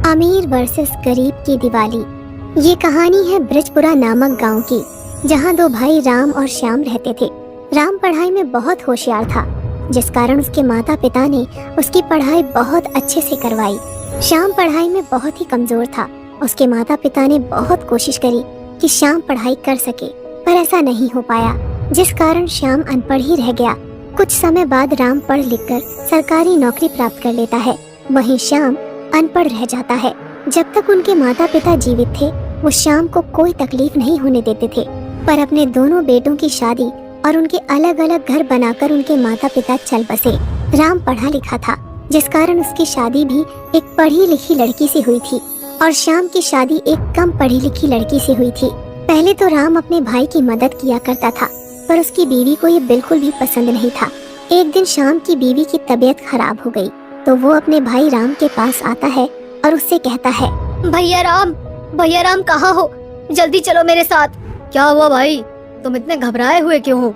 अमीर वर्सेस गरीब की दिवाली। ये कहानी है ब्रजपुरा नामक गांव की, जहां दो भाई राम और श्याम रहते थे। राम पढ़ाई में बहुत होशियार था, जिस कारण उसके माता पिता ने उसकी पढ़ाई बहुत अच्छे से करवाई। श्याम पढ़ाई में बहुत ही कमजोर था। उसके माता पिता ने बहुत कोशिश करी कि श्याम पढ़ाई कर सके, पर ऐसा नहीं हो पाया, जिस कारण श्याम अनपढ़ ही रह गया। कुछ समय बाद राम पढ़ लिखकर सरकारी नौकरी प्राप्त कर लेता है, वहीं श्याम अनपढ़ रह जाता है। जब तक उनके माता पिता जीवित थे, वो श्याम को कोई तकलीफ नहीं होने देते थे, पर अपने दोनों बेटों की शादी और उनके अलग अलग घर बनाकर उनके माता पिता चल बसे। राम पढ़ा लिखा था, जिस कारण उसकी शादी भी एक पढ़ी लिखी लड़की से हुई थी और श्याम की शादी एक कम पढ़ी लिखी लड़की से हुई थी। पहले तो राम अपने भाई की मदद किया करता था, पर उसकी बीवी को ये बिल्कुल भी पसंद नहीं था। एक दिन श्याम की बीवी की तबीयत खराब हो गई, तो वो अपने भाई राम के पास आता है और उससे कहता है, भैया राम कहाँ हो? जल्दी चलो मेरे साथ। क्या हुआ भाई, तुम इतने घबराए हुए क्यों हो?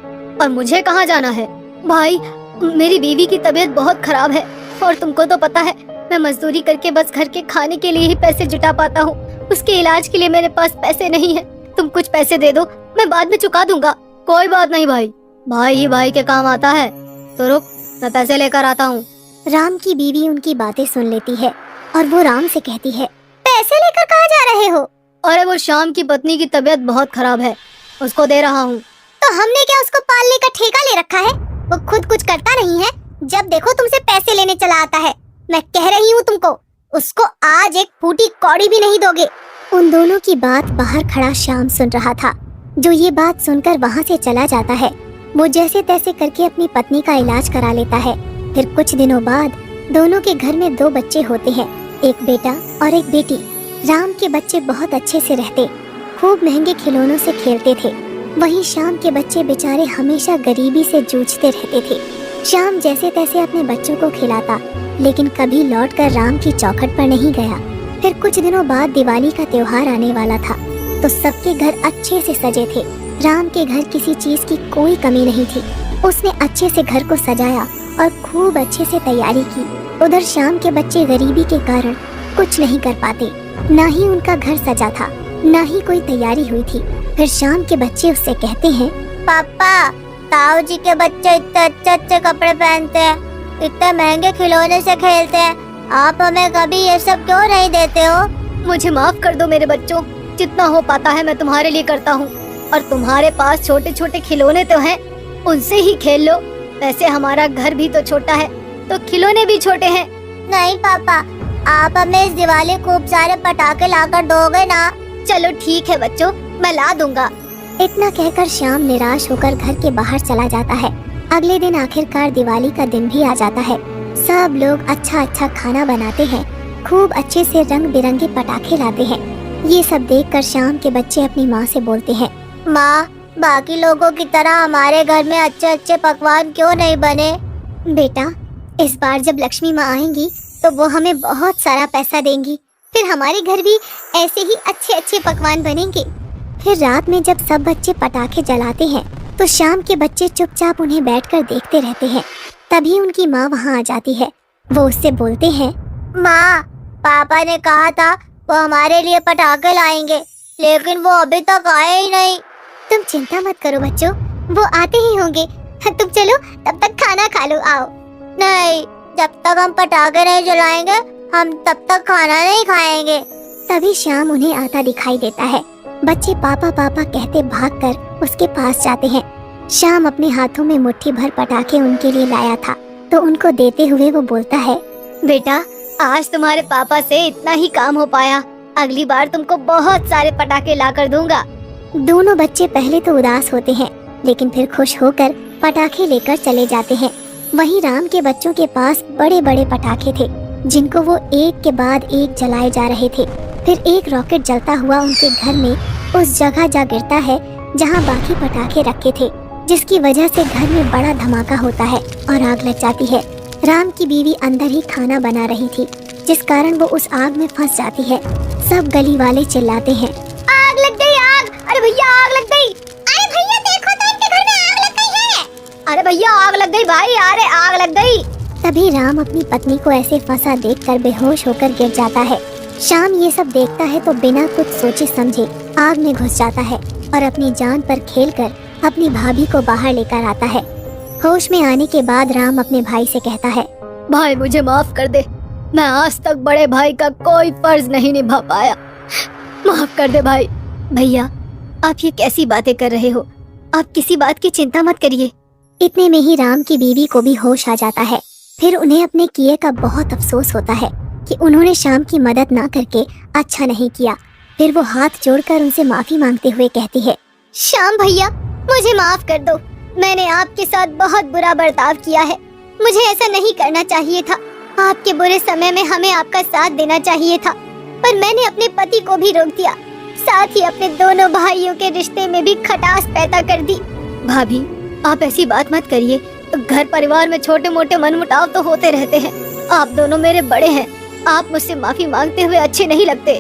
और मुझे कहाँ जाना है? भाई, मेरी बीवी की तबीयत बहुत खराब है और तुमको तो पता है, मैं मजदूरी करके बस घर के खाने के लिए ही पैसे जुटा पाता हूँ। उसके इलाज के लिए मेरे पास पैसे नहीं है। तुम कुछ पैसे दे दो, मैं बाद में चुका दूंगा। कोई बात नहीं भाई ही भाई के काम आता है, तो रुक, मैं पैसे लेकर आता हूँ। राम की बीवी उनकी बातें सुन लेती है और वो राम से कहती है, पैसे लेकर कहाँ जा रहे हो? अरे वो श्याम की पत्नी की तबीयत बहुत खराब है, उसको दे रहा हूँ। तो हमने क्या उसको पालने का ठेका ले रखा है? वो खुद कुछ करता नहीं है, जब देखो तुमसे पैसे लेने चला आता है। मैं कह रही हूँ तुमको, उसको आज एक फूटी कौड़ी भी नहीं दोगे। उन दोनों की बात बाहर खड़ा श्याम सुन रहा था, जो ये बात सुनकर वहाँ से चला जाता है। वो जैसे तैसे करके अपनी पत्नी का इलाज करा लेता है। फिर कुछ दिनों बाद दोनों के घर में 2 बच्चे होते हैं, एक बेटा और एक बेटी। राम के बच्चे बहुत अच्छे से रहते, खूब महंगे खिलौनों से खेलते थे। वहीं श्याम के बच्चे बेचारे हमेशा गरीबी से जूझते रहते थे। श्याम जैसे तैसे अपने बच्चों को खिलाता, लेकिन कभी लौटकर राम की चौखट पर नहीं गया। फिर कुछ दिनों बाद दिवाली का त्योहार आने वाला था, तो सबके घर अच्छे से सजे थे। राम के घर किसी चीज की कोई कमी नहीं थी। उसने अच्छे से घर को सजाया और खूब अच्छे से तैयारी की। उधर श्याम के बच्चे गरीबी के कारण कुछ नहीं कर पाते, ना ही उनका घर सजा था, ना ही कोई तैयारी हुई थी। फिर श्याम के बच्चे उससे कहते हैं, पापा, ताऊ जी के बच्चे इतने अच्छे अच्छे कपड़े पहनते हैं, इतने महंगे खिलौने से खेलते हैं, आप हमें कभी ये सब क्यों नहीं देते हो? मुझे माफ कर दो मेरे बच्चों, जितना हो पाता है मैं तुम्हारे लिए करता हूँ। और तुम्हारे पास छोटे छोटे खिलौने तो हैं, उनसे ही खेल लो। वैसे हमारा घर भी तो छोटा है, तो खिलौने भी छोटे हैं। नहीं पापा, आप हमें इस दिवाली खूब सारे पटाखे लाकर दोगे ना? चलो ठीक है बच्चों, मैं ला दूंगा। इतना कहकर श्याम निराश होकर घर के बाहर चला जाता है। अगले दिन आखिरकार दिवाली का दिन भी आ जाता है। सब लोग अच्छा अच्छा खाना बनाते हैं, खूब अच्छे से रंग बिरंगे पटाखे लाते हैं। ये सब देखकर श्याम के बच्चे अपनी माँ से बोलते हैं, माँ, बाकी लोगों की तरह हमारे घर में अच्छे अच्छे पकवान क्यों नहीं बने? बेटा, इस बार जब लक्ष्मी माँ आएंगी तो वो हमें बहुत सारा पैसा देंगी, फिर हमारे घर भी ऐसे ही अच्छे अच्छे पकवान बनेंगे। फिर रात में जब सब बच्चे पटाखे जलाते हैं, तो श्याम के बच्चे चुपचाप उन्हें बैठकर देखते रहते हैं। तभी उनकी माँ वहाँ आ जाती है। वो उससे बोलते हैं, माँ, पापा ने कहा था वो हमारे लिए पटाखे लाएंगे, लेकिन वो अभी तक आए ही नहीं। तुम चिंता मत करो बच्चों, वो आते ही होंगे। तुम चलो, तब तक खाना खा लो, आओ। नहीं, जब तक हम पटाखे नहीं जलाएंगे, हम तब तक खाना नहीं खाएंगे। तभी श्याम उन्हें आता दिखाई देता है। बच्चे पापा पापा कहते भागकर उसके पास जाते हैं। श्याम अपने हाथों में मुट्ठी भर पटाखे उनके लिए लाया था, तो उनको देते हुए वो बोलता है, बेटा, आज तुम्हारे पापा से इतना ही काम हो पाया, अगली बार तुमको बहुत सारे पटाखे ला कर दूंगा। दोनों बच्चे पहले तो उदास होते हैं, लेकिन फिर खुश होकर पटाखे लेकर चले जाते हैं। वहीं राम के बच्चों के पास बड़े बड़े पटाखे थे, जिनको वो एक के बाद एक जलाए जा रहे थे। फिर एक रॉकेट जलता हुआ उनके घर में उस जगह जा गिरता है जहां बाकी पटाखे रखे थे, जिसकी वजह से घर में बड़ा धमाका होता है और आग लग जाती है। राम की बीवी अंदर ही खाना बना रही थी, जिस कारण वो उस आग में फंस जाती है। सब गली वाले चिल्लाते हैं, आग लग गई, आग! अरे भैया, आग लग गई! अरे भैया देखो तो, इनके घर में आग लग गई है! अरे भैया, आग लग गई भाई, अरे आग लग गई! तभी राम अपनी पत्नी को ऐसे फंसा देखकर बेहोश होकर गिर जाता है। श्याम ये सब देखता है तो बिना कुछ सोचे समझे आग में घुस जाता है और अपनी जान पर खेलकर अपनी भाभी को बाहर लेकर आता है। होश में आने के बाद राम अपने भाई से कहता है, भाई मुझे माफ कर दे, मैं आज तक बड़े भाई का कोई फर्ज नहीं निभा पाया, माफ कर दे भाई। भैया आप ये कैसी बातें कर रहे हो, आप किसी बात की चिंता मत करिए। इतने में ही राम की बीवी को भी होश आ जाता है। फिर उन्हें अपने किए का बहुत अफसोस होता है कि उन्होंने श्याम की मदद ना करके अच्छा नहीं किया। फिर वो हाथ जोड़कर उनसे माफी मांगते हुए कहती है, श्याम भैया मुझे माफ कर दो, मैंने आपके साथ बहुत बुरा बर्ताव किया है, मुझे ऐसा नहीं करना चाहिए था। आपके बुरे समय में हमें आपका साथ देना चाहिए था, पर मैंने अपने पति को भी रोक दिया, साथ ही अपने दोनों भाइयों के रिश्ते में भी खटास पैदा कर दी। भाभी आप ऐसी बात मत करिए, घर परिवार में छोटे मोटे मनमुटाव तो होते रहते हैं। आप दोनों मेरे बड़े हैं, आप मुझसे माफी मांगते हुए अच्छे नहीं लगते।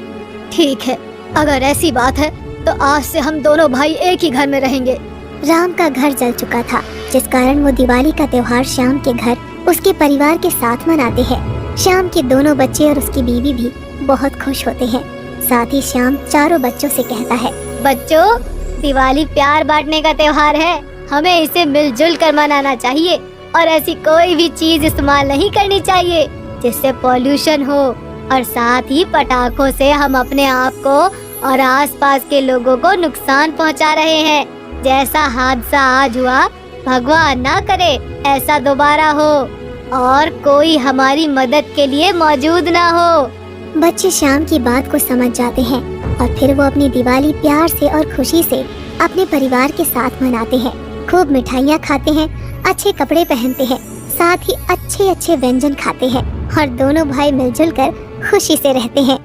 ठीक है, अगर ऐसी बात है तो आज से हम दोनों भाई एक ही घर में रहेंगे। राम का घर जल चुका था, जिस कारण वो दिवाली का त्योहार श्याम के घर उसके परिवार के साथ मनाते हैं। श्याम के दोनों बच्चे और उसकी बीवी भी बहुत खुश होते हैं। साथ ही श्याम चारों बच्चों से कहता है, बच्चों दिवाली प्यार बांटने का त्योहार है, हमें इसे मिलजुल कर मनाना चाहिए और ऐसी कोई भी चीज इस्तेमाल नहीं करनी चाहिए जिससे पॉल्यूशन हो, और साथ ही पटाखों से हम अपने आप को और आसपास के लोगों को नुकसान पहुंचा रहे हैं। जैसा हादसा आज हुआ भगवान ना करे ऐसा दोबारा हो और कोई हमारी मदद के लिए मौजूद ना हो। बच्चे श्याम की बात को समझ जाते हैं और फिर वो अपनी दिवाली प्यार से और खुशी से अपने परिवार के साथ मनाते हैं। खूब मिठाइयाँ खाते हैं, अच्छे कपड़े पहनते हैं, साथ ही अच्छे अच्छे व्यंजन खाते हैं और दोनों भाई मिलजुल कर खुशी से रहते हैं।